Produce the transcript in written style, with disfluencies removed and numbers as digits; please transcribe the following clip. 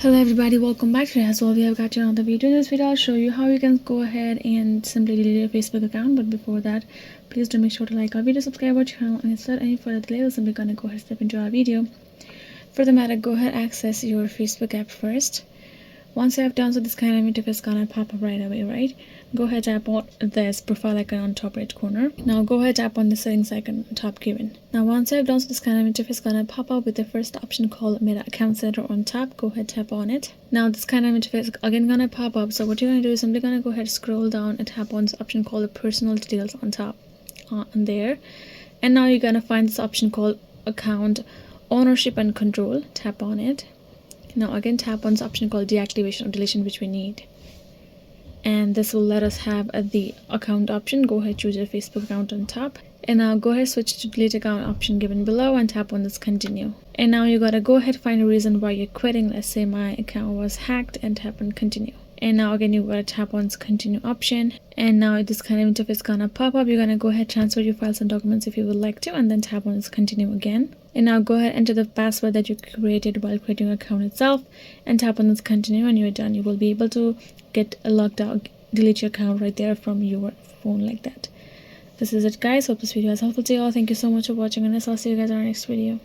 Hello everybody, welcome back. Today as well we have got you another video. In this video I'll show you how you can go ahead and simply delete your Facebook account. But before that, please do make sure to like our video, subscribe our channel, and instead any further delay, we're simply gonna go ahead and step into our video. For the matter, go ahead access your Facebook app first. Once you have done so, this kind of interface is gonna pop up right away, right? Go ahead, tap on this profile icon on top right corner. Now go ahead, tap on the settings icon on top given. Now once you have done so, this kind of interface is gonna pop up with the first option called Meta Account Center on top. Go ahead, tap on it. Now this kind of interface is again gonna pop up. So what you're gonna do is simply gonna go ahead, scroll down and tap on this option called Personal Details on top, on there. And now you're gonna find this option called Account Ownership and Control. Tap on it. Now again, tap on this option called Deactivation or Deletion, which we need, and this will let us have the account option. Go ahead, choose your Facebook account on top, and now go ahead, switch to delete account option given below and tap on this continue. And now you gotta go ahead, find a reason why you're quitting. Let's say my account was hacked, and tap on continue. And now again, you gotta tap on this continue option, and now this kind of interface is gonna pop up. You're gonna go ahead, transfer your files and documents if you would like to, and then tap on this continue again. And now go ahead, enter the password that you created while creating your account itself, and tap on this continue, and you're done. You will be able to get logged out, delete your account right there from your phone like that. This is it, guys. Hope this video is helpful to you all. Thank you so much for watching, and I'll see you guys in our next video.